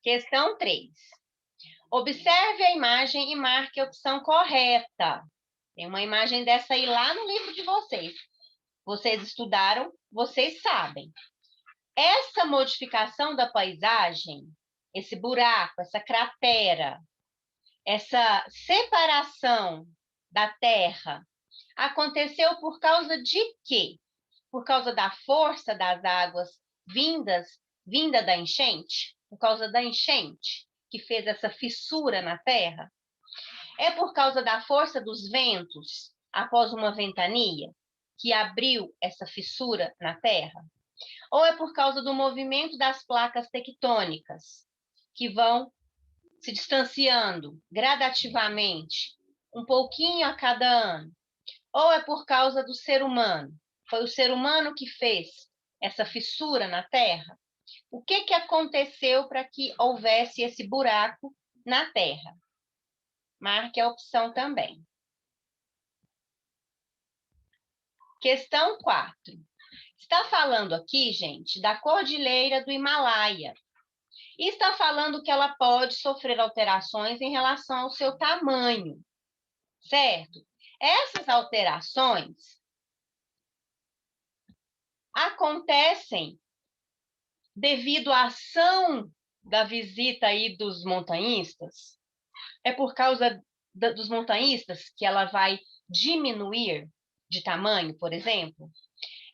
Questão 3. Observe a imagem e marque a opção correta. Tem uma imagem dessa aí lá no livro de vocês. Vocês estudaram, vocês sabem. Essa modificação da paisagem, esse buraco, essa cratera, essa separação da Terra, aconteceu por causa de quê? Por causa da força das águas vinda da enchente? Por causa da enchente que fez essa fissura na Terra? É por causa da força dos ventos após uma ventania que abriu essa fissura na Terra? Ou é por causa do movimento das placas tectônicas que vão se distanciando gradativamente, um pouquinho a cada ano? Ou é por causa do ser humano? Foi o ser humano que fez essa fissura na Terra? O que aconteceu para que houvesse esse buraco na Terra? Marque a opção também. Questão 4. Está falando aqui, gente, da Cordilheira do Himalaia. E está falando que ela pode sofrer alterações em relação ao seu tamanho, certo? Essas alterações acontecem devido à ação da visita aí dos montanhistas? É por causa dos montanhistas que ela vai diminuir de tamanho, por exemplo?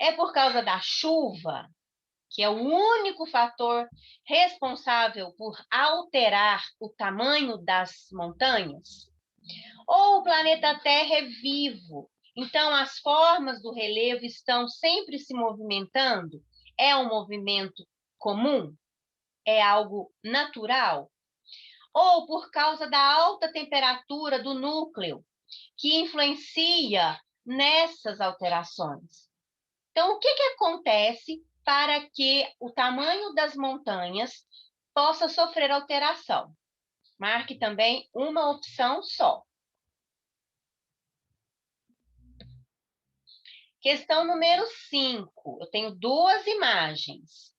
É por causa da chuva, que é o único fator responsável por alterar o tamanho das montanhas? Ou o planeta Terra é vivo, então as formas do relevo estão sempre se movimentando? É um movimento comum? É algo natural? Ou por causa da alta temperatura do núcleo, que influencia nessas alterações? Então, o que acontece para que o tamanho das montanhas possa sofrer alteração? Marque também uma opção só. Questão número 5. Eu tenho duas imagens,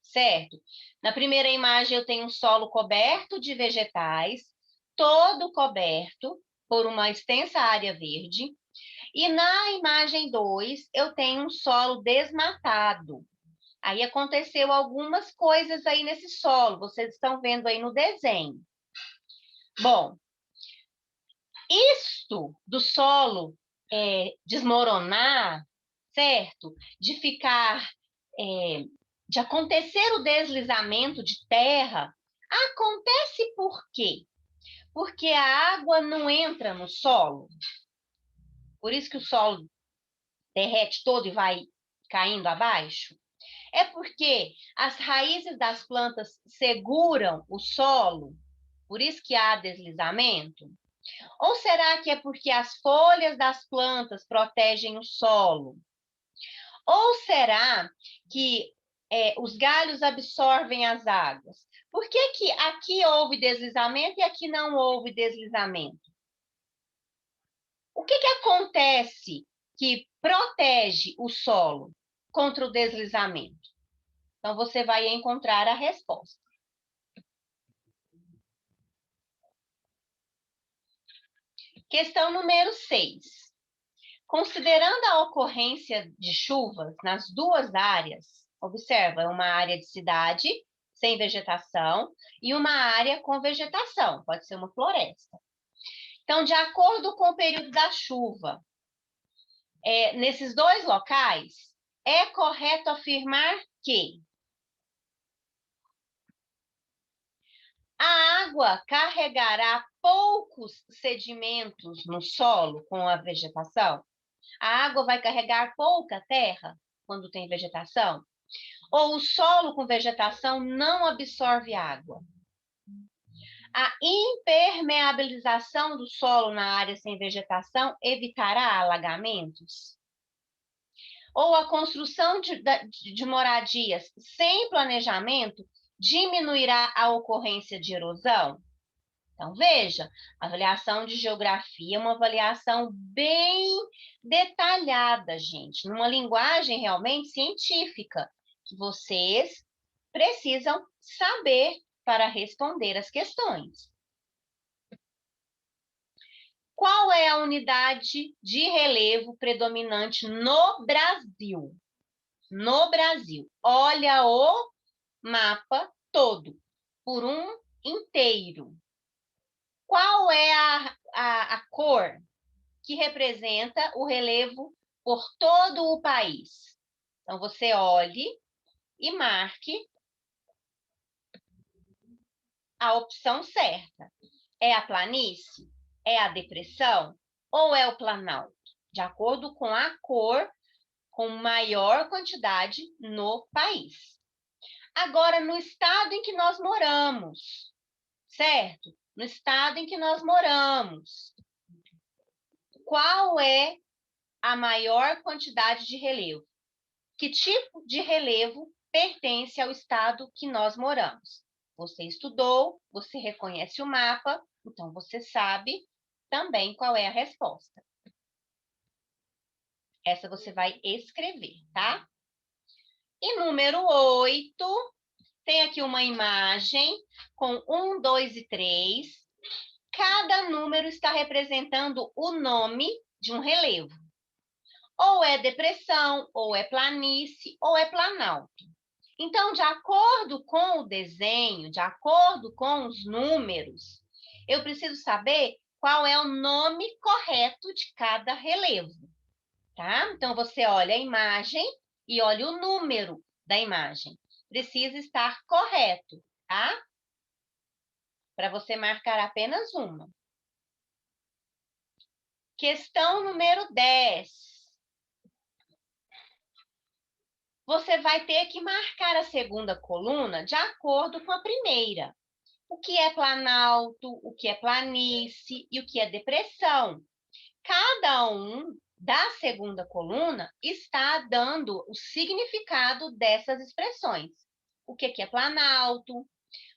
certo? Na primeira imagem, eu tenho um solo coberto de vegetais, todo coberto por uma extensa área verde. E na imagem 2, eu tenho um solo desmatado. Aí aconteceu algumas coisas aí nesse solo, vocês estão vendo aí no desenho. Bom, isto do solo desmoronar, certo? De acontecer o deslizamento de terra, acontece por quê? Porque a água não entra no solo. Por isso que o solo derrete todo e vai caindo abaixo. É porque as raízes das plantas seguram o solo, por isso que há deslizamento? Ou será que é porque as folhas das plantas protegem o solo? Ou será que os galhos absorvem as águas? Por que que aqui houve deslizamento e aqui não houve deslizamento? O que acontece que protege o solo contra o deslizamento? Então, você vai encontrar a resposta. Questão número 6. Considerando a ocorrência de chuvas nas duas áreas, observa uma área de cidade sem vegetação e uma área com vegetação, pode ser uma floresta. Então, de acordo com o período da chuva, nesses dois locais, é correto afirmar que a água carregará poucos sedimentos no solo com a vegetação? A água vai carregar pouca terra quando tem vegetação? Ou o solo com vegetação não absorve água? A impermeabilização do solo na área sem vegetação evitará alagamentos? Ou a construção de moradias sem planejamento diminuirá a ocorrência de erosão? Então, veja, a avaliação de geografia é uma avaliação bem detalhada, gente, numa linguagem realmente científica, que vocês precisam saber para responder as questões. Qual é a unidade de relevo predominante no Brasil? No Brasil. Olha o mapa todo, por um inteiro. Qual é a cor que representa o relevo por todo o país? Então, você olhe e marque a opção certa. É a planície? É a depressão? Ou é o planalto? De acordo com a cor com maior quantidade no país. Agora, no estado em que nós moramos, certo? No estado em que nós moramos, qual é a maior quantidade de relevo? Que tipo de relevo pertence ao estado que nós moramos? Você estudou, você reconhece o mapa, então você sabe também qual é a resposta. Essa você vai escrever, tá? E número 8, tem aqui uma imagem com 1, 2 e 3. Cada número está representando o nome de um relevo. Ou é depressão, ou é planície, ou é planalto. Então, de acordo com o desenho, de acordo com os números, eu preciso saber qual é o nome correto de cada relevo, tá? Então, você olha a imagem e olha o número da imagem. Precisa estar correto, tá? Para você marcar apenas uma. Questão número 10. Você vai ter que marcar a segunda coluna de acordo com a primeira. O que é planalto, o que é planície e o que é depressão. Cada um da segunda coluna está dando o significado dessas expressões. O que é planalto,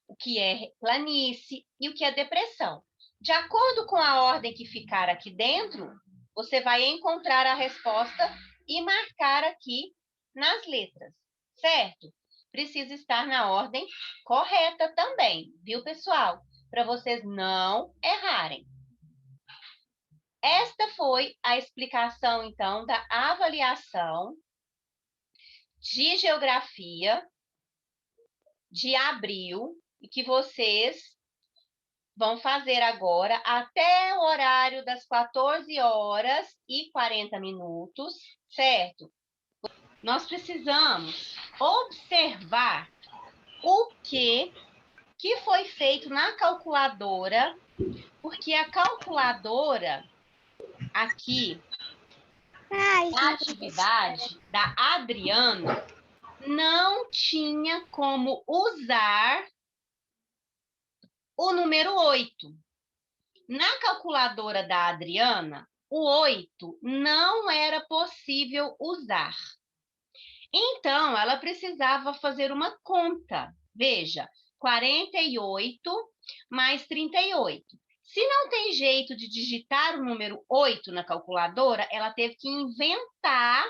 o que é planície e o que é depressão. De acordo com a ordem que ficar aqui dentro, você vai encontrar a resposta e marcar aqui nas letras, certo? Precisa estar na ordem correta também, viu, pessoal? Para vocês não errarem. Esta foi a explicação, então, da avaliação de geografia de abril, e que vocês vão fazer agora até o horário das 14 horas e 40 minutos, certo? Nós precisamos observar o que foi feito na calculadora, porque a calculadora aqui, a atividade da Adriana, não tinha como usar o número 8. Na calculadora da Adriana, o 8 não era possível usar. Então, ela precisava fazer uma conta. Veja, 48 mais 38. Se não tem jeito de digitar o número 8 na calculadora, ela teve que inventar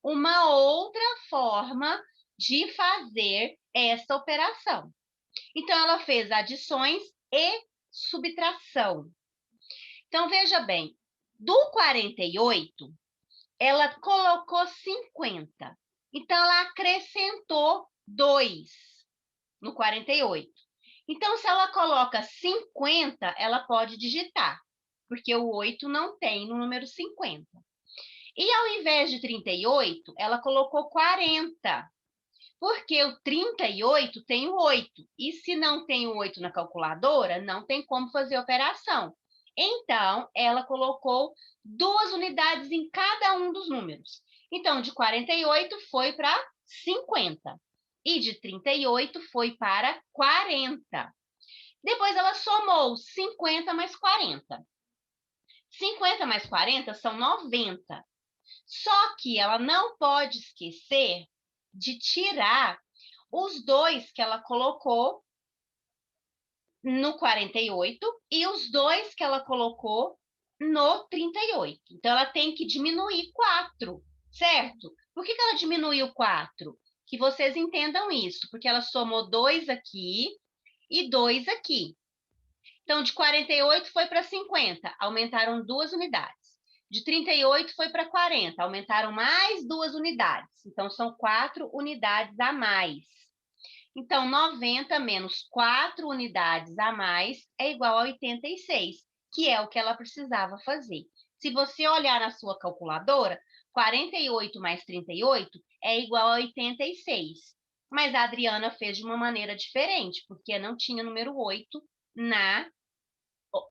uma outra forma de fazer essa operação. Então, ela fez adições e subtração. Então, veja bem, do 48, ela colocou 50. Então, ela acrescentou 2 no 48. Então, se ela coloca 50, ela pode digitar, porque o 8 não tem no número 50. E ao invés de 38, ela colocou 40, porque o 38 tem o 8. E se não tem o 8 na calculadora, não tem como fazer operação. Então, ela colocou 2 unidades em cada um dos números. Então, de 48 foi para 50. E de 38 foi para 40. Depois ela somou 50 mais 40. 50 mais 40 são 90. Só que ela não pode esquecer de tirar os 2 que ela colocou no 48 e os 2 que ela colocou no 38. Então, ela tem que diminuir 4, certo? Por que ela diminuiu 4? Que vocês entendam isso, porque ela somou 2 aqui e 2 aqui. Então, de 48 foi para 50, aumentaram 2 unidades. De 38 foi para 40, aumentaram mais 2 unidades. Então, são 4 unidades a mais. Então, 90 menos 4 unidades a mais é igual a 86, que é o que ela precisava fazer. Se você olhar na sua calculadora, 48 mais 38 é igual a 86. Mas a Adriana fez de uma maneira diferente, porque não tinha número 8 na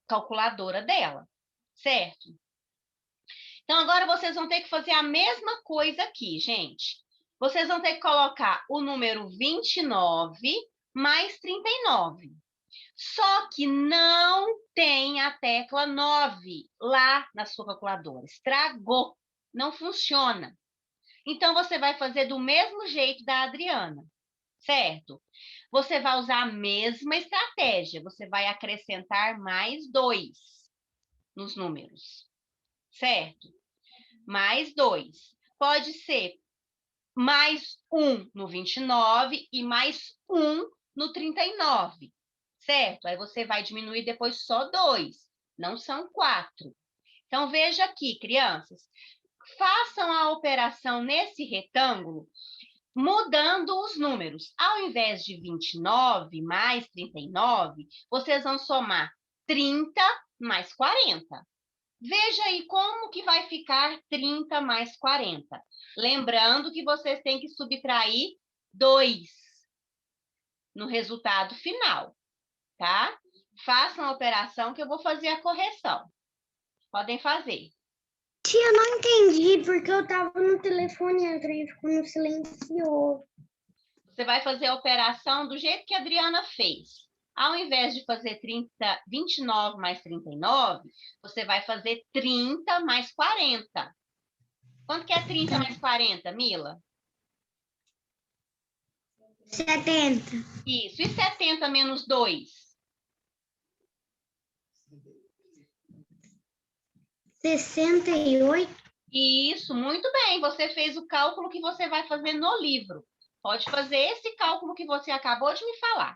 calculadora dela, certo? Então, agora vocês vão ter que fazer a mesma coisa aqui, gente. Vocês vão ter que colocar o número 29 mais 39. Só que não tem a tecla 9 lá na sua calculadora. Estragou. Não funciona. Então, você vai fazer do mesmo jeito da Adriana, certo? Você vai usar a mesma estratégia. Você vai acrescentar mais 2 nos números, certo? Mais 2. Pode ser mais 1 no 29 e mais 1 no 39, certo? Aí você vai diminuir depois só 2, não são 4. Então, veja aqui, crianças, façam a operação nesse retângulo, mudando os números. Ao invés de 29 mais 39, vocês vão somar 30 mais 40. Veja aí como que vai ficar 30 mais 40. Lembrando que vocês têm que subtrair 2 no resultado final, tá? Façam a operação que eu vou fazer a correção. Podem fazer. Tia, eu não entendi porque eu tava no telefone e a trem ficou no silencioso. Você vai fazer a operação do jeito que a Adriana fez. Ao invés de fazer 29 mais 39, você vai fazer 30 mais 40. Quanto que é 30 mais 40, Mila? 70. Isso. E 70 menos 2? 68. Isso, muito bem. Você fez o cálculo que você vai fazer no livro. Pode fazer esse cálculo que você acabou de me falar.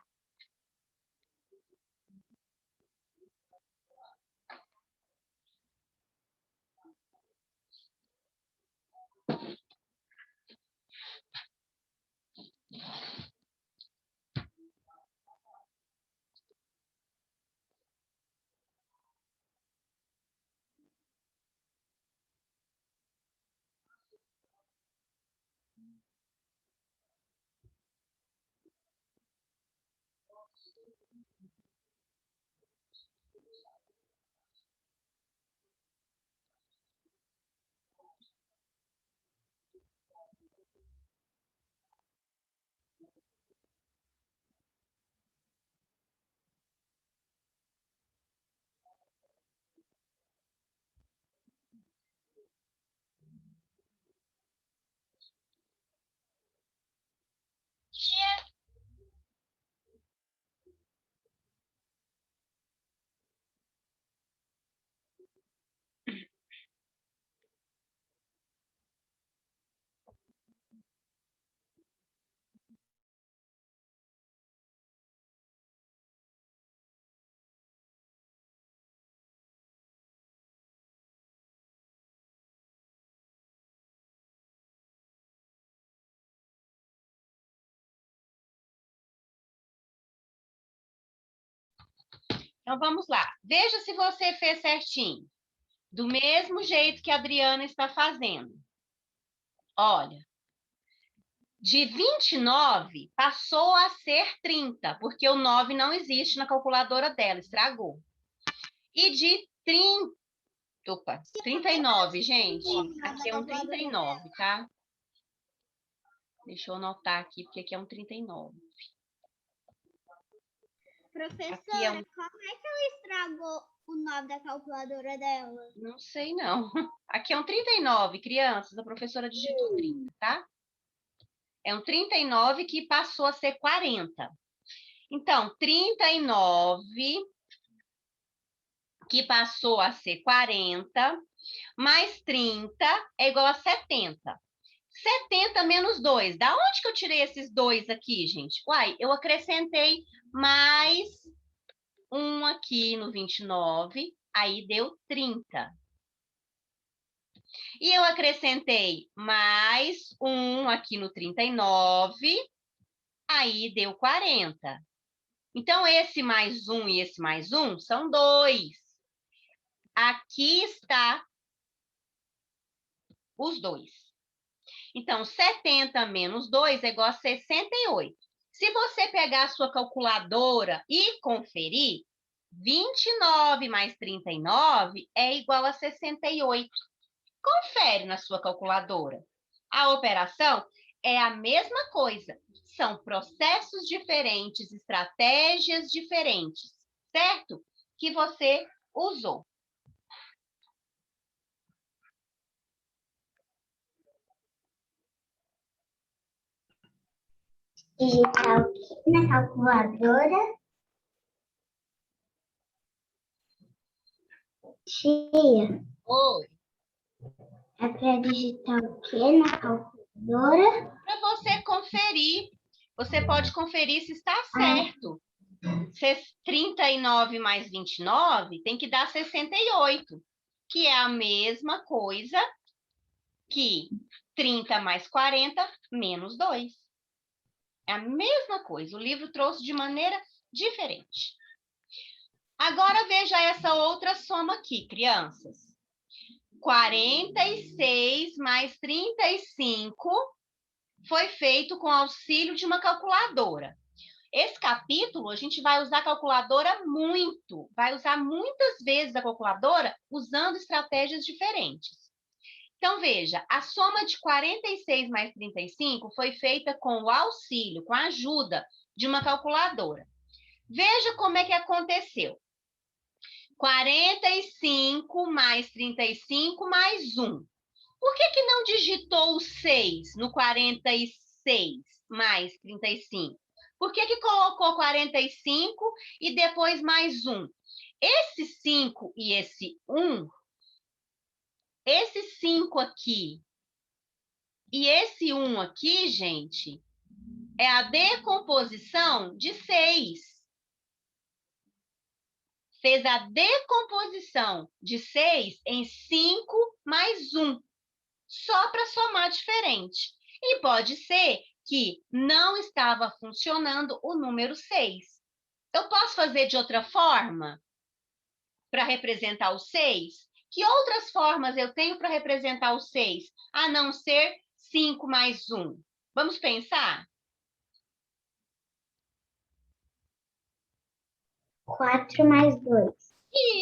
Então, vamos lá. Veja se você fez certinho. Do mesmo jeito que a Adriana está fazendo. Olha, de 29 passou a ser 30, porque o 9 não existe na calculadora dela, estragou. E de 39, gente. Aqui é um 39, tá? Deixa eu anotar aqui, porque aqui é um 39. Professora, Aqui como é que ela estragou o 9 da calculadora dela? Não sei, não. Aqui é um 39, crianças. A professora digitou 30, tá? É um 39 que passou a ser 40. Então, 39 que passou a ser 40, mais 30 é igual a 70. 70 menos 2. Da onde que eu tirei esses 2 aqui, gente? Uai, eu acrescentei mais um aqui no 29, aí deu 30. E eu acrescentei mais um aqui no 39, aí deu 40. Então, esse mais um e esse mais um são 2. Aqui está os 2. Então, 70 menos 2 é igual a 68. Se você pegar a sua calculadora e conferir, 29 mais 39 é igual a 68. Confere na sua calculadora. A operação é a mesma coisa. São processos diferentes, estratégias diferentes, certo? Que você usou. Digitar o quê na calculadora? Tia, Oi. é para digitar o quê na calculadora? Para você conferir, você pode conferir se está certo. 39 mais 29 tem que dar 68, que é a mesma coisa que 30 mais 40 menos 2. É a mesma coisa. O livro trouxe de maneira diferente. Agora veja essa outra soma aqui, crianças. 46 mais 35 foi feito com auxílio de uma calculadora. Esse capítulo, a gente vai usar a calculadora muito. Vai usar muitas vezes a calculadora usando estratégias diferentes. Então, veja, a soma de 46 mais 35 foi feita com o auxílio, com a ajuda de uma calculadora. Veja como é que aconteceu. 45 mais 35 mais 1. Por que não digitou o 6 no 46 mais 35? Por que colocou 45 e depois mais 1? Esse 5 e esse 1, esse 5 aqui e esse 1 aqui, gente, é a decomposição de 6. Fez a decomposição de 6 em 5 mais 1, só para somar diferente. E pode ser que não estava funcionando o número 6. Eu posso fazer de outra forma para representar o 6? Que outras formas eu tenho para representar o 6, a não ser 5 mais 1? Vamos pensar? 4 mais 2.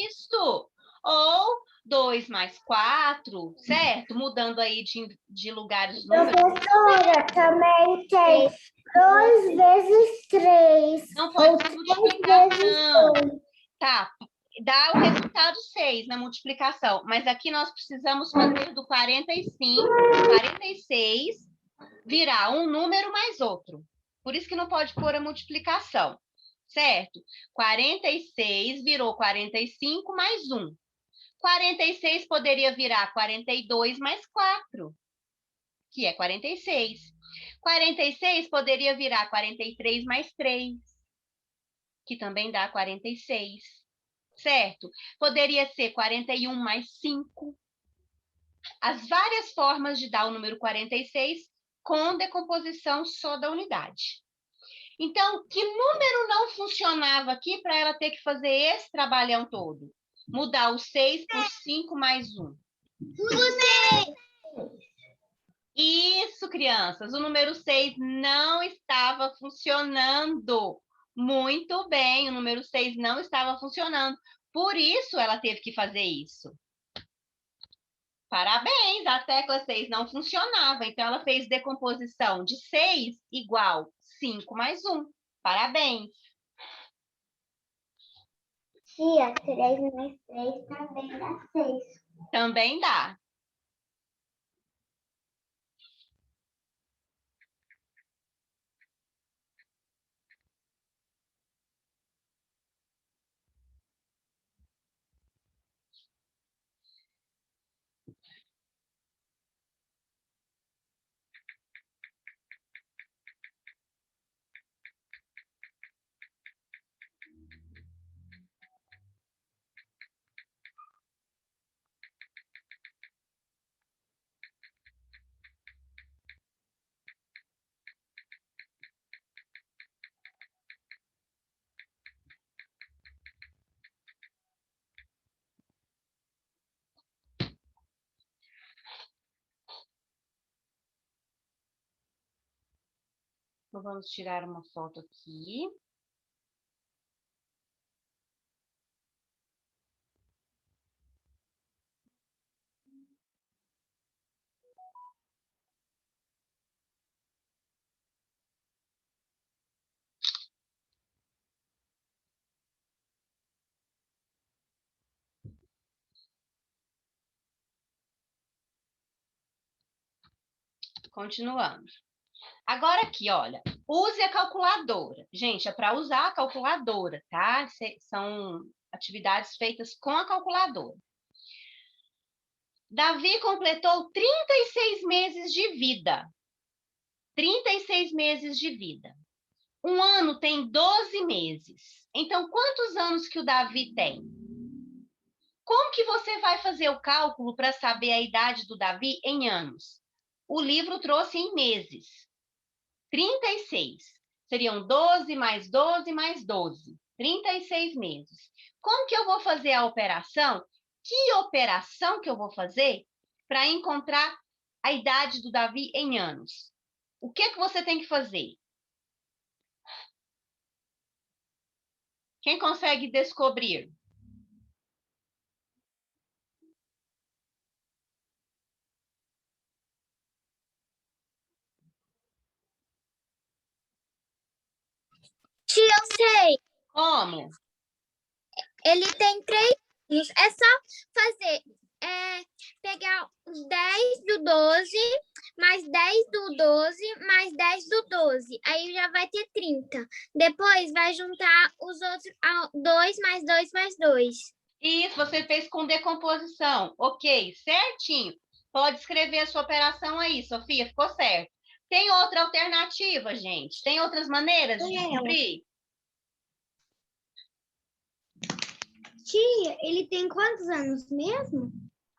Isso! Ou 2 mais 4, certo? Mudando aí de lugares os números. Professora, também tem 2 vezes 3. Não pode ser multiplicar, não. 2. Tá, dá o resultado 6 na multiplicação, mas aqui nós precisamos fazer do 45, 46, virar um número mais outro. Por isso que não pode pôr a multiplicação, certo? 46 virou 45 mais 1. 46 poderia virar 42 mais 4, que é 46. 46 poderia virar 43 mais 3, que também dá 46. Certo? Poderia ser 41 mais 5. As várias formas de dar o número 46 com decomposição só da unidade. Então, que número não funcionava aqui para ela ter que fazer esse trabalhão todo? Mudar o 6 por 5 mais 1. Isso, crianças. O número 6 não estava funcionando. Muito bem, o número 6 não estava funcionando. Por isso, ela teve que fazer isso. Parabéns, a tecla 6 não funcionava. Então, ela fez decomposição de 6 igual 5 mais 1. Parabéns. Tia, 3 mais 3 também dá 6. Também dá. Então, vamos tirar uma foto aqui. Continuando. Agora aqui, olha, use a calculadora. Gente, é para usar a calculadora, tá? São atividades feitas com a calculadora. Davi completou 36 meses de vida. 36 meses de vida. Um ano tem 12 meses. Então, quantos anos que o Davi tem? Como que você vai fazer o cálculo para saber a idade do Davi em anos? O livro trouxe em meses. 36. Seriam 12 mais 12 mais 12. 36 meses. Como que eu vou fazer a operação? Que operação que eu vou fazer para encontrar a idade do Davi em anos? O que que você tem que fazer? Quem consegue descobrir? Tia, eu sei. Como? Ele tem 3 anos. É só fazer, pegar os 10 do 12, mais 10 do 12, mais 10 do 12. Aí já vai ter 30. Depois vai juntar os outros 2 mais 2 mais 2. Isso, você fez com decomposição. Ok, certinho. Pode escrever a sua operação aí, Sofia, ficou certo. Tem outra alternativa, gente? Tem outras maneiras de descobrir? Tia, ele tem quantos anos mesmo?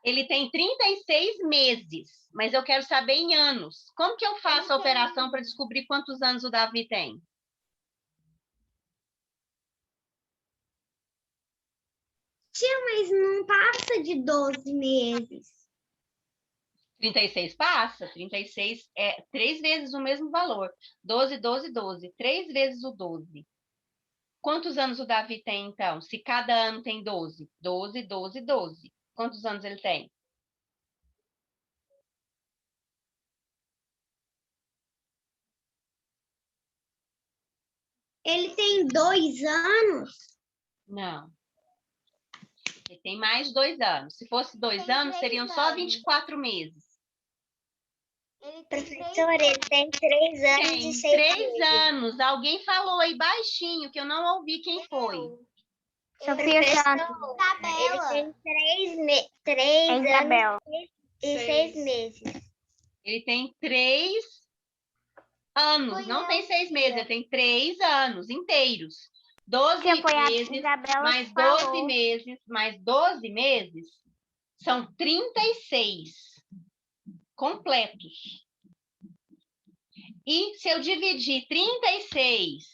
Ele tem 36 meses, mas eu quero saber em anos. Como que eu faço a operação para descobrir quantos anos o Davi tem? Tia, mas não passa de 12 meses. 36 passa, 36 é 3 vezes o mesmo valor. 12, 12, 12. 3 vezes o 12. Quantos anos o Davi tem, então? Se cada ano tem 12. 12, 12, 12. Quantos anos ele tem? Ele tem 2 anos? Não. Ele tem mais de 2 anos. Se fosse 2 anos, seriam só 24 meses. Professora, ele tem 3 anos Tem e 6 3 meses. anos. Alguém falou aí baixinho, que eu não ouvi quem foi. Sofia Santos. Ele tem 3 anos e 6 meses. Ele tem 3 anos, não tem 6 meses, ele tem 3 anos inteiros. 12 meses, mais 12 meses, mais 12 meses, são 36 completos. E se eu dividir 36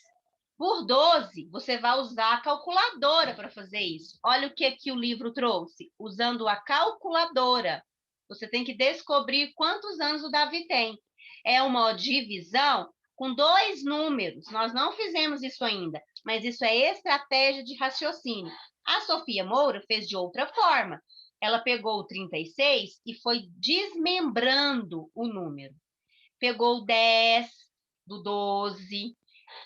por 12, você vai usar a calculadora para fazer isso. Olha o que o livro trouxe. Usando a calculadora, você tem que descobrir quantos anos o Davi tem. É uma divisão com 2 números. Nós não fizemos isso ainda, mas isso é estratégia de raciocínio. A Sofia Moura fez de outra forma. Ela pegou o 36 e foi desmembrando o número. Pegou 10 do 12,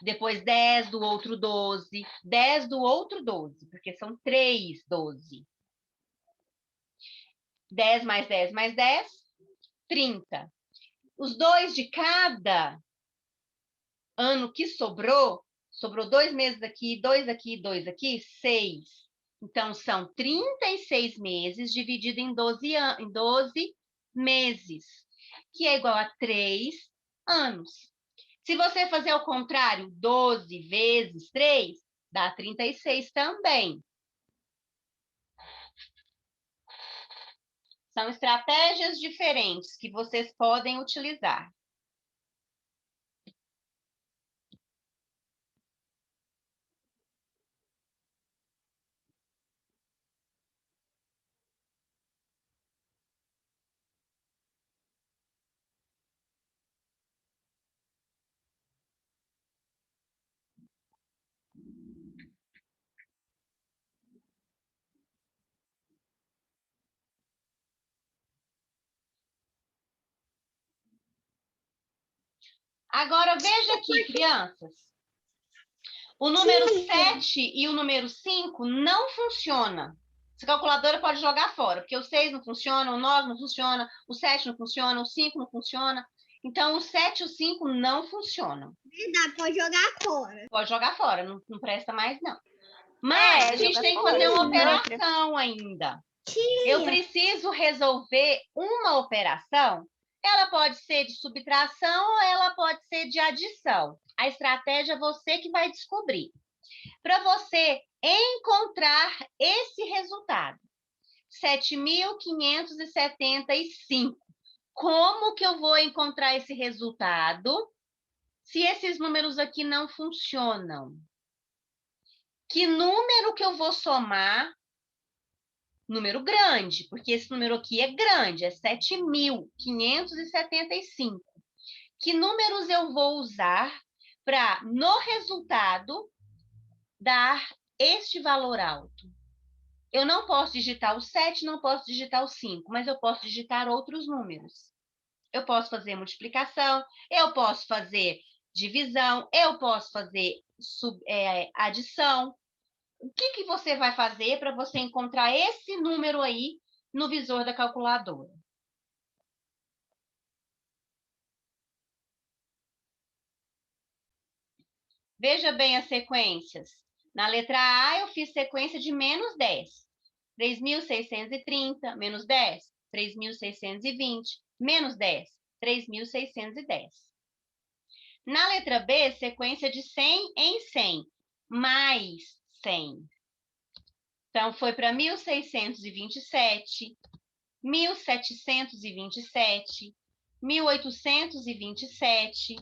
depois 10 do outro 12, 10 do outro 12, porque são 3 12. 10 mais 10 mais 10, 30. Os 2 de cada ano que sobrou 2 meses aqui, 2 aqui, 2 aqui, 6. Então, são 36 meses dividido em 12 meses, que é igual a 3 anos. Se você fazer o contrário, 12 vezes 3, dá 36 também. São estratégias diferentes que vocês podem utilizar. Agora, veja aqui, crianças. O número 7 e o número 5 não funcionam. Essa calculadora pode jogar fora, porque o 6 não funciona, o 9 não funciona, o 7 não funciona, o 5 não funciona. Então, o 7 e o 5 não funcionam. Verdade, pode jogar fora. Pode jogar fora, não presta mais, não. Mas a gente tem que fazer uma operação ainda. Eu preciso resolver uma operação. Ela pode ser de subtração ou ela pode ser de adição. A estratégia é você que vai descobrir. Para você encontrar esse resultado, 7.575. Como que eu vou encontrar esse resultado se esses números aqui não funcionam? Que número que eu vou somar? Número grande, porque esse número aqui é grande, é 7.575. Que números eu vou usar para, no resultado, dar este valor alto? Eu não posso digitar o 7, não posso digitar o 5, mas eu posso digitar outros números. Eu posso fazer multiplicação, eu posso fazer divisão, eu posso fazer adição. O que você vai fazer para você encontrar esse número aí no visor da calculadora? Veja bem as sequências. Na letra A, eu fiz sequência de menos 10. 3.630, menos 10. 3.620, menos 10. 3.610. Na letra B, sequência de 100 em 100, mais 100. Então, foi para 1.627, 1.727, 1.827,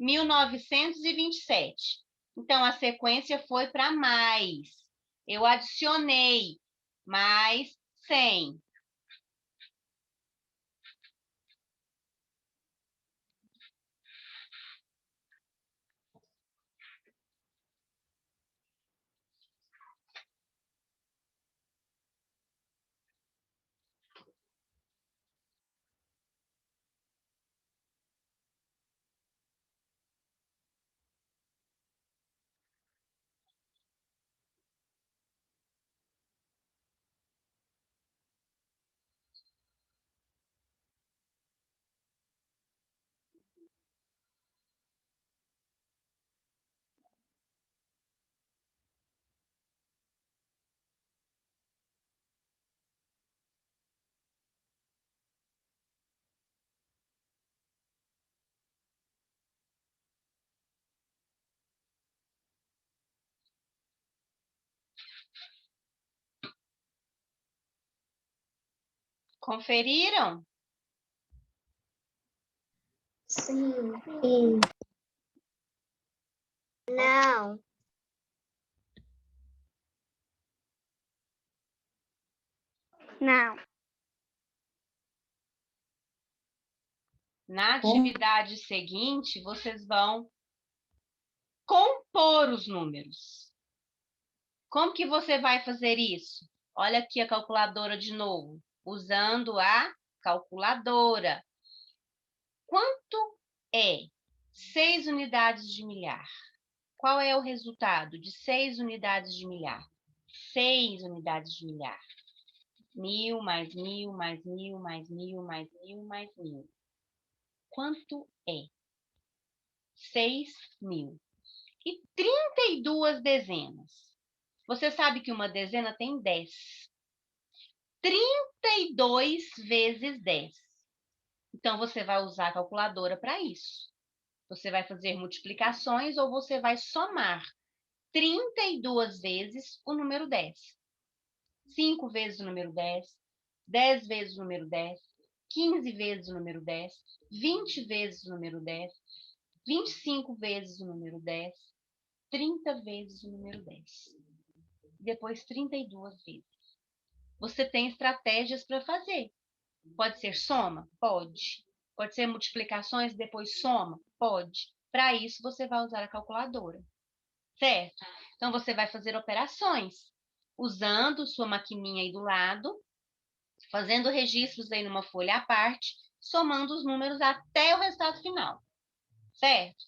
1.927. Então, a sequência foi para mais. Eu adicionei mais 100. Conferiram? Sim. Não. Não. Na atividade seguinte, vocês vão compor os números. Como que você vai fazer isso? Olha aqui a calculadora de novo, usando a calculadora. Quanto é 6 unidades de milhar? Qual é o resultado de 6 unidades de milhar? 6 unidades de milhar. 1.000 mais 1.000 mais 1.000 mais 1.000 mais 1.000 mais 1.000. Quanto é? 6.000. E 32 dezenas. Você sabe que uma dezena tem 10. 32 vezes 10. Então, você vai usar a calculadora para isso. Você vai fazer multiplicações ou você vai somar 32 vezes o número 10. 5 vezes o número 10, 10 vezes o número 10, 15 vezes o número 10, 20 vezes o número 10, 25 vezes o número 10, 30 vezes o número 10. Depois 32 vezes. Você tem estratégias para fazer. Pode ser soma? Pode. Pode ser multiplicações, depois soma? Pode. Para isso, você vai usar a calculadora. Certo? Então, você vai fazer operações usando sua maquininha aí do lado, fazendo registros aí numa folha à parte, somando os números até o resultado final. certo?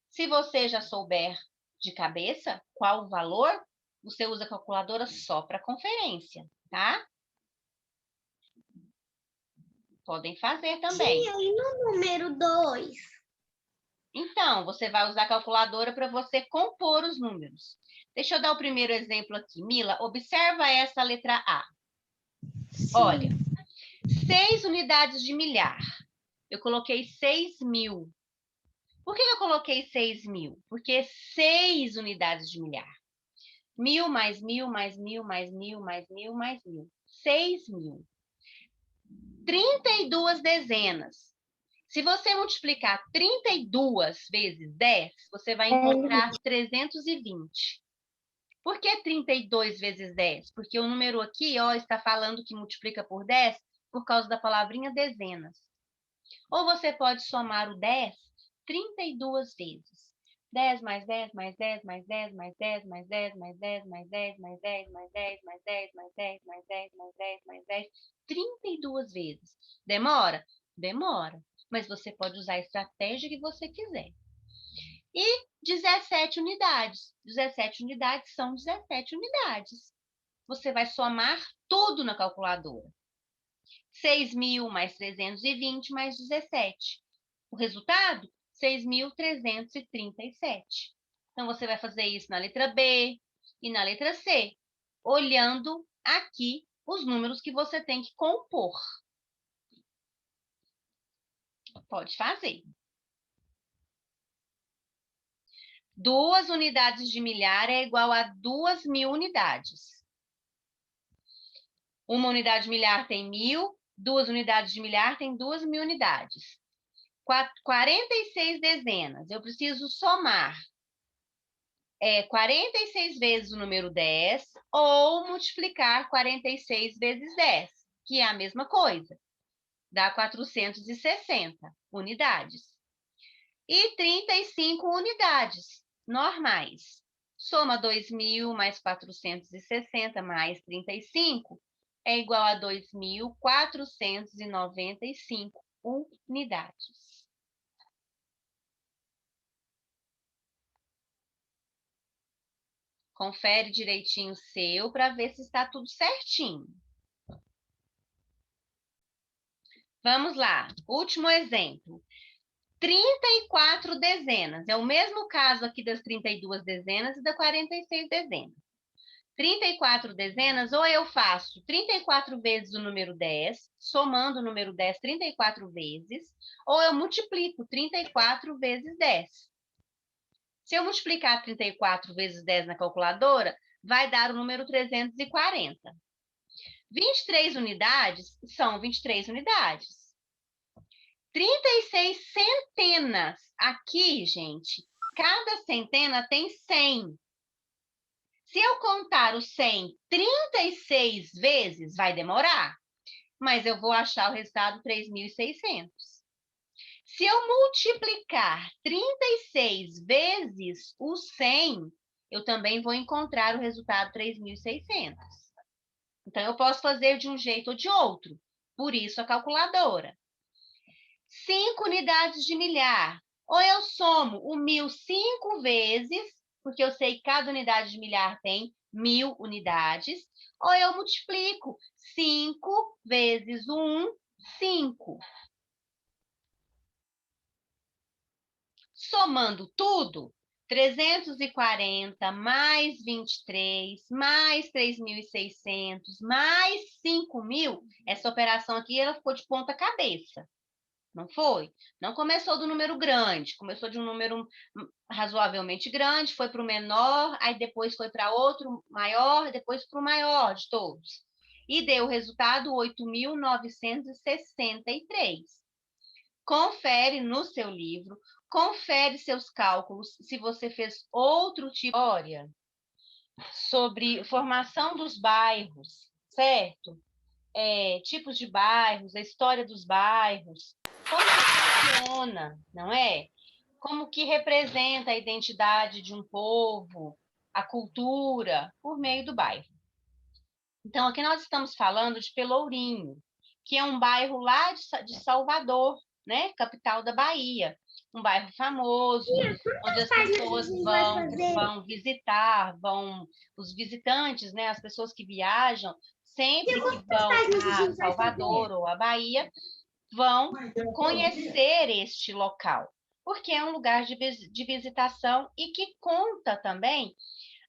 Se você já souber de cabeça qual o valor, você usa a calculadora só para conferência, tá? Podem fazer também. Tia, e no número 2? Então, você vai usar a calculadora para você compor os números. Deixa eu dar o primeiro exemplo aqui. Mila, observa essa letra A. Olha, 6 unidades de milhar. Eu coloquei 6.000. Por que eu coloquei 6.000? Porque 6 unidades de milhar. 1.000 mais 1.000 mais 1.000 mais 1.000 mais 1.000 mais 1.000. 6.000. 32 dezenas. Se você multiplicar 32 vezes 10, você vai encontrar 320. Por que 32 vezes 10? Porque o número aqui, ó, está falando que multiplica por 10 por causa da palavrinha dezenas. Ou você pode somar o 10 32 vezes. 10 mais 10 mais 10 mais 10 mais 10 mais 10 mais 10 mais 10 mais 10 mais 10 mais 10 mais 10 mais 10 mais 10 mais 10, 32 vezes. Demora? Demora. Mas você pode usar a estratégia que você quiser. E 17 unidades. 17 unidades são 17 unidades. Você vai somar tudo na calculadora. 6.000 mais 320 mais 17. O resultado? 6.337. Então, você vai fazer isso na letra B e na letra C, olhando aqui os números que você tem que compor. Pode fazer. 2 unidades de milhar é igual a 2.000 unidades. Uma unidade de milhar tem 1.000, 2 unidades de milhar tem 2.000 unidades. 46 dezenas. Eu preciso somar 46 vezes o número 10 ou multiplicar 46 vezes 10, que é a mesma coisa. Dá 460 unidades. E 35 unidades normais. Soma 2.000 mais 460 mais 35 é igual a 2.495 unidades. Confere direitinho o seu para ver se está tudo certinho. Vamos lá, último exemplo. 34 dezenas. É o mesmo caso aqui das 32 dezenas e das 46 dezenas. 34 dezenas, ou eu faço 34 vezes o número 10, somando o número 10 34 vezes, ou eu multiplico 34 vezes 10. Se eu multiplicar 34 vezes 10 na calculadora, vai dar o número 340. 23 unidades são 23 unidades. 36 centenas. Aqui, gente, cada centena tem 100. Se eu contar o 100 36 vezes, vai demorar, mas eu vou achar o resultado 3.600. Se eu multiplicar 36 vezes o 100, eu também vou encontrar o resultado 3.600. Então, eu posso fazer de um jeito ou de outro, por isso a calculadora. 5 unidades de milhar. Ou eu somo o 1.000 5 vezes, porque eu sei que cada unidade de milhar tem 1.000 unidades, ou eu multiplico 5 vezes 1, 5. Somando tudo, 340 mais 23 mais 3.600 mais 5.000, essa operação aqui ela ficou de ponta cabeça. Não foi? Não começou do número grande, começou de um número razoavelmente grande, foi para o menor, aí depois foi para outro maior, depois para o maior de todos. E deu o resultado 8.963. Confere no seu livro, confere seus cálculos, se você fez outro tipo de história sobre formação dos bairros, certo? Tipos de bairros, a história dos bairros, como que funciona, não é? Como que representa a identidade de um povo, a cultura, por meio do bairro. Então, aqui nós estamos falando de Pelourinho, que é um bairro lá de Salvador, né? Capital da Bahia. um bairro famoso, onde as pessoas vão visitar, os visitantes, né, as pessoas que viajam, sempre que vão a Salvador ou a Bahia, vão conhecer este local, porque é um lugar de visitação e que conta também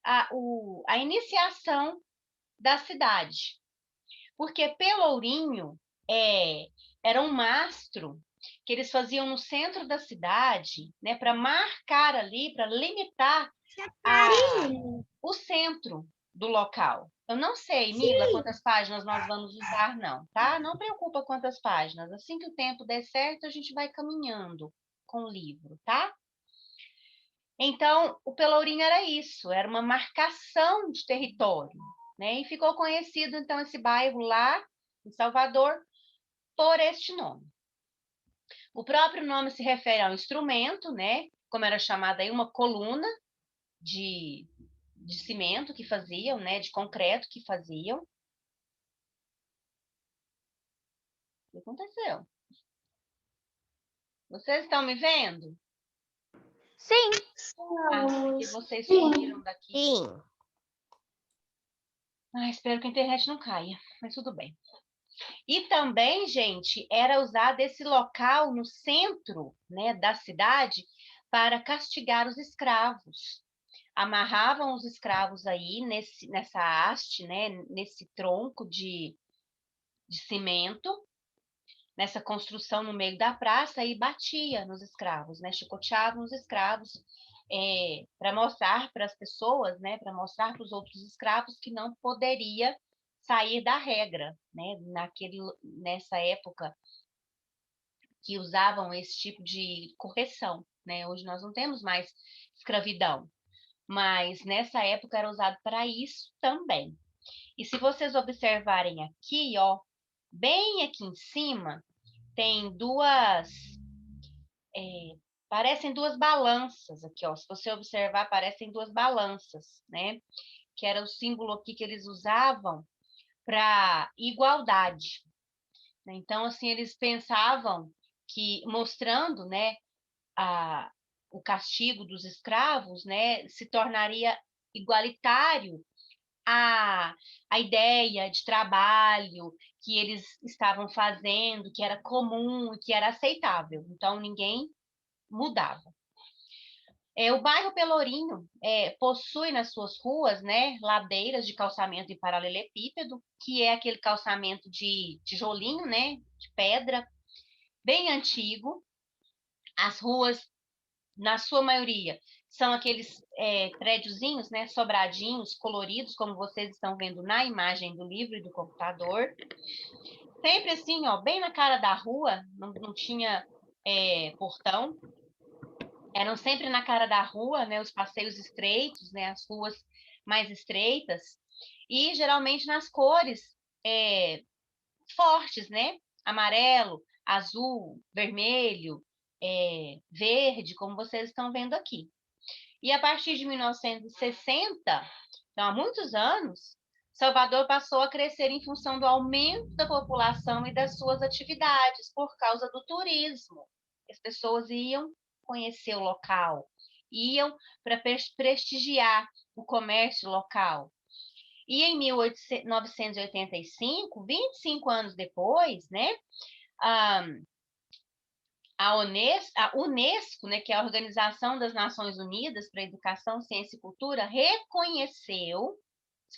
a iniciação da cidade. Porque Pelourinho era um mastro que eles faziam no centro da cidade, né, para marcar ali, para limitar o centro do local. Eu não sei, Mila, quantas páginas nós vamos usar, não, tá? Não preocupa quantas páginas. Assim que o tempo der certo, a gente vai caminhando com o livro, tá? Então, o Pelourinho era isso, era uma marcação de território, né? E ficou conhecido, então, esse bairro lá em Salvador por este nome. O próprio nome se refere ao instrumento, né? Como era chamada aí, uma coluna de cimento que faziam, né? De concreto que faziam. O que aconteceu? Vocês estão me vendo? Sim. Porque vocês sumiram daqui. Sim. Espero que a internet não caia, mas tudo bem. E também, gente, era usado esse local no centro, né, da cidade para castigar os escravos. Amarravam os escravos aí nessa haste, né, nesse tronco de cimento, nessa construção no meio da praça e batia nos escravos, né, chicoteavam os escravos para mostrar para as pessoas, né, para mostrar para os outros escravos que não poderia sair da regra, né, nessa época que usavam esse tipo de correção, né? Hoje nós não temos mais escravidão, mas nessa época era usado para isso também. E se vocês observarem aqui, ó, bem aqui em cima, tem parecem duas balanças aqui, ó. Se você observar, parecem duas balanças, né? Que era o símbolo aqui que eles usavam para igualdade. Então, assim, eles pensavam que, mostrando, né, o castigo dos escravos, né, se tornaria igualitário a ideia de trabalho que eles estavam fazendo, que era comum e que era aceitável. Então, ninguém mudava. O bairro Pelourinho possui nas suas ruas, né, ladeiras de calçamento em paralelepípedo, que é aquele calçamento de tijolinho, né, de pedra, bem antigo. As ruas, na sua maioria, são aqueles prédiozinhos, né, sobradinhos, coloridos, como vocês estão vendo na imagem do livro e do computador. Sempre assim, ó, bem na cara da rua, não tinha portão. Eram sempre na cara da rua, né, os passeios estreitos, né, as ruas mais estreitas, e geralmente nas cores fortes, né? Amarelo, azul, vermelho, verde, como vocês estão vendo aqui. E a partir de 1960, então há muitos anos, Salvador passou a crescer em função do aumento da população e das suas atividades por causa do turismo. As pessoas iam conhecer o local, iam para prestigiar o comércio local. E em 1985, 25 anos depois, né, a Unesco, né, que é a Organização das Nações Unidas para a Educação, Ciência e Cultura, reconheceu,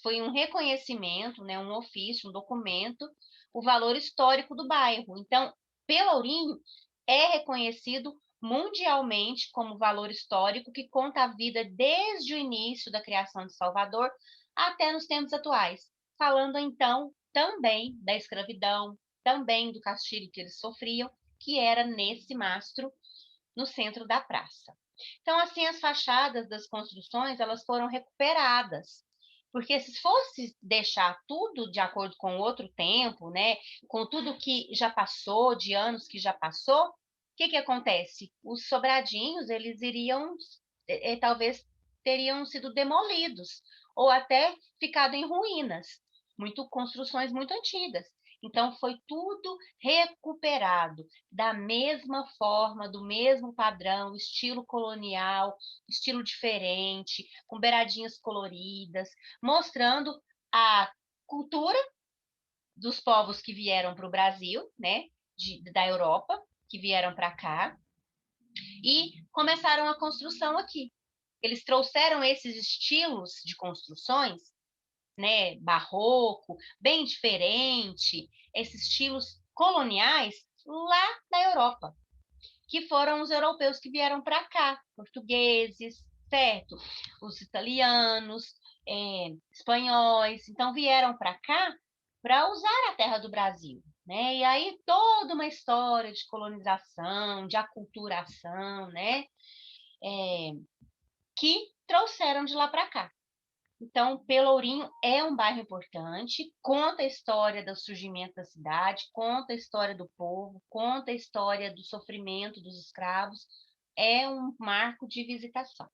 foi um reconhecimento, né, um ofício, um documento, o valor histórico do bairro. Então, Pelourinho é reconhecido mundialmente como valor histórico que conta a vida desde o início da criação de Salvador até nos tempos atuais, falando então também da escravidão, também do castigo que eles sofriam, que era nesse mastro no centro da praça. Então, assim, as fachadas das construções, elas foram recuperadas, porque se fosse deixar tudo de acordo com outro tempo, né, com tudo que já passou, de anos que já passou, o que acontece? Os sobradinhos, eles iriam, talvez teriam sido demolidos, ou até ficado em ruínas, construções muito antigas. Então, foi tudo recuperado da mesma forma, do mesmo padrão, estilo colonial, estilo diferente, com beiradinhas coloridas, mostrando a cultura dos povos que vieram para o Brasil, né, da Europa, que vieram para cá, e começaram a construção aqui. Eles trouxeram esses estilos de construções, né, barroco, bem diferente, esses estilos coloniais lá da Europa, que foram os europeus que vieram para cá, portugueses, certo? Os italianos, espanhóis, então vieram para cá para usar a terra do Brasil, né? E aí toda uma história de colonização, de aculturação, né? Que trouxeram de lá para cá. Então, Pelourinho é um bairro importante, conta a história do surgimento da cidade, conta a história do povo, conta a história do sofrimento dos escravos, é um marco de visitação.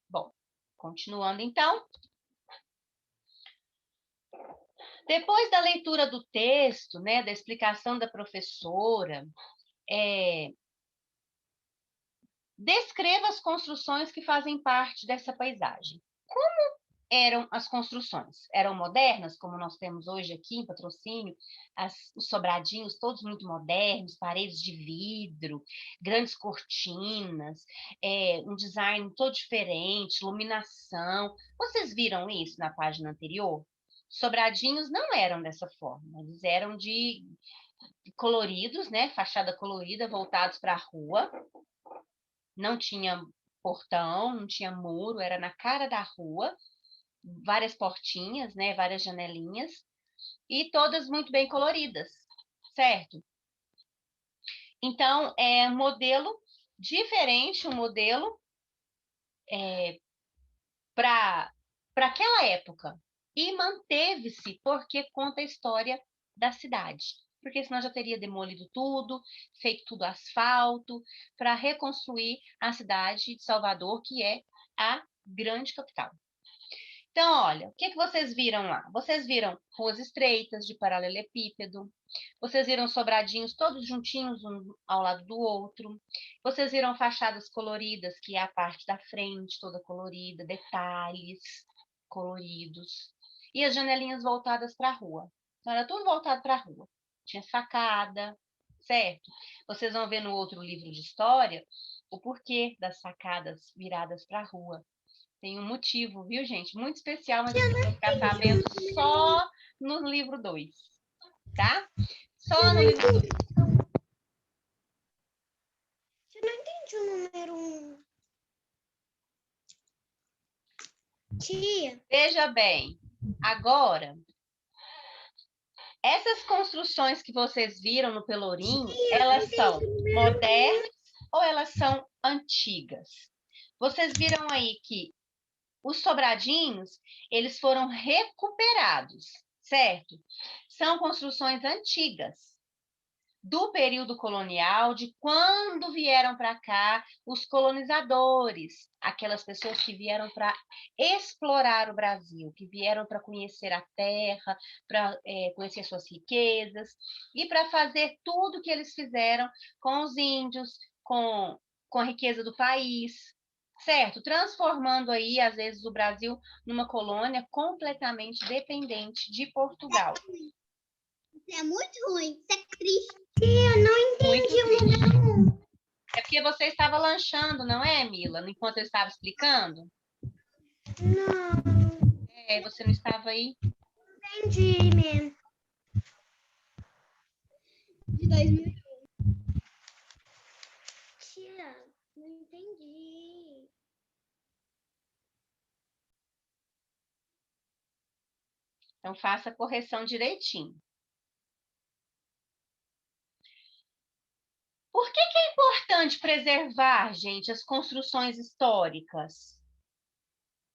Bom, continuando então. Depois da leitura do texto, né, da explicação da professora, descreva as construções que fazem parte dessa paisagem. Como eram as construções? Eram modernas, como nós temos hoje aqui em Patrocínio, os sobradinhos todos muito modernos, paredes de vidro, grandes cortinas, um design todo diferente, iluminação. Vocês viram isso na página anterior? Sobradinhos não eram dessa forma, eles eram de coloridos, né? Fachada colorida, voltados para a rua. Não tinha portão, não tinha muro, era na cara da rua, várias portinhas, né, várias janelinhas, e todas muito bem coloridas, certo? Então, é um modelo diferente, um modelo para aquela época. E manteve-se porque conta a história da cidade. Porque senão já teria demolido tudo, feito tudo asfalto, para reconstruir a cidade de Salvador, que é a grande capital. Então, olha, o que vocês viram lá? Vocês viram ruas estreitas, de paralelepípedo, vocês viram sobradinhos todos juntinhos, um ao lado do outro, vocês viram fachadas coloridas, que é a parte da frente toda colorida, detalhes coloridos, e as janelinhas voltadas para a rua. Então, era tudo voltado para a rua. Tinha sacada, certo? Vocês vão ver no outro livro de história o porquê das sacadas viradas para a rua. Tem um motivo, viu, gente? Muito especial, mas vocês vão ficar sabendo só no livro 2, tá? Só no livro 2. Eu não entendi o número 1. Tia. Veja bem, agora, essas construções que vocês viram no Pelourinho, elas são modernas ou elas são antigas? Vocês viram aí que os sobradinhos, eles foram recuperados, certo? São construções antigas, do período colonial, de quando vieram para cá os colonizadores, aquelas pessoas que vieram para explorar o Brasil, que vieram para conhecer a terra, para conhecer suas riquezas e para fazer tudo que eles fizeram com os índios, com a riqueza do país, certo? Transformando aí, às vezes, o Brasil numa colônia completamente dependente de Portugal. É muito ruim, isso é triste. Eu não entendi o número 1. É porque você estava lanchando, não é, Mila? Enquanto eu estava explicando? Não. Você não estava aí? Entendi mesmo. De 2001. Tia, não entendi. Então, faça a correção direitinho. Por que é importante preservar, gente, as construções históricas?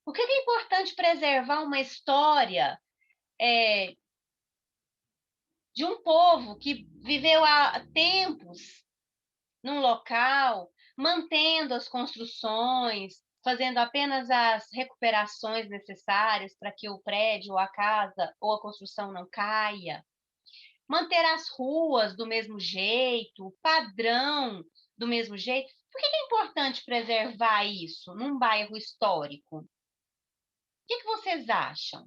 Por que é importante preservar uma história de um povo que viveu há tempos num local, mantendo as construções, fazendo apenas as recuperações necessárias para que o prédio, ou a casa, ou a construção não caia. Manter as ruas do mesmo jeito, o padrão do mesmo jeito. Por que é importante preservar isso num bairro histórico? O que vocês acham?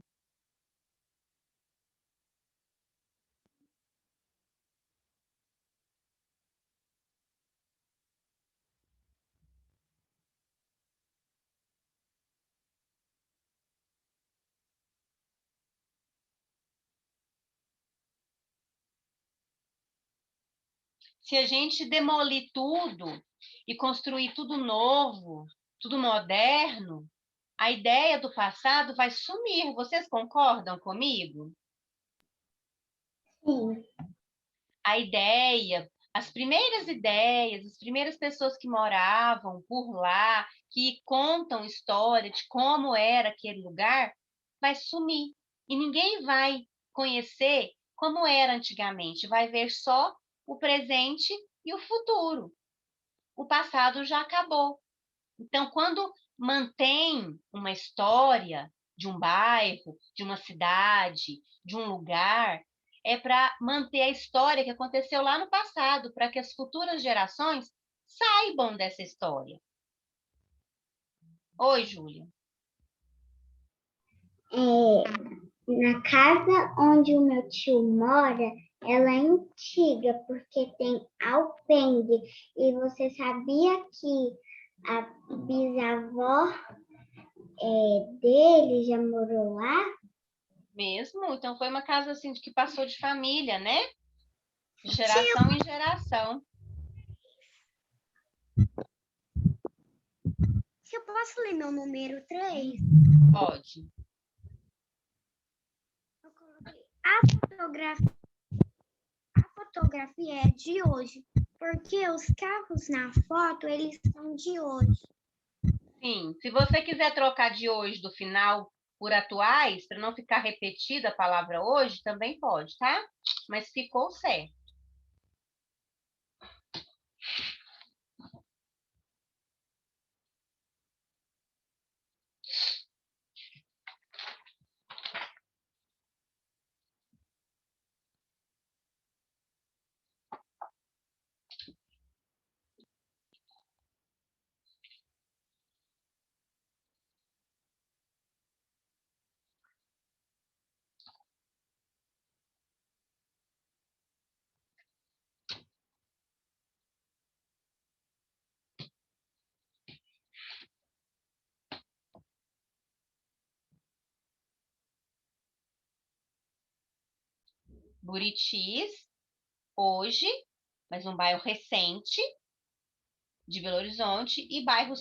Se a gente demolir tudo e construir tudo novo, tudo moderno, a ideia do passado vai sumir. Vocês concordam comigo? Sim. A ideia, as primeiras ideias, as primeiras pessoas que moravam por lá, que contam história de como era aquele lugar, vai sumir. E ninguém vai conhecer como era antigamente, vai ver só o presente e o futuro. O passado já acabou. Então, quando mantém uma história de um bairro, de uma cidade, de um lugar, é para manter a história que aconteceu lá no passado, para que as futuras gerações saibam dessa história. Oi, Júlia. Na casa onde o meu tio mora, ela é antiga, porque tem alpendre. E você sabia que a bisavó dele já morou lá? Mesmo? Então foi uma casa assim que passou de família, né? De geração em geração. Se eu posso ler meu número 3? Pode. A fotografia é de hoje, porque os carros na foto, eles são de hoje. Sim, se você quiser trocar de hoje do final por atuais, para não ficar repetida a palavra hoje, também pode, tá? Mas ficou certo. Buritis, hoje, mas um bairro recente de Belo Horizonte, e bairro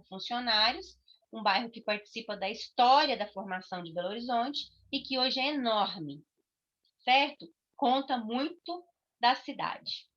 Funcionários, um bairro que participa da história da formação de Belo Horizonte e que hoje é enorme, certo? Conta muito da cidade.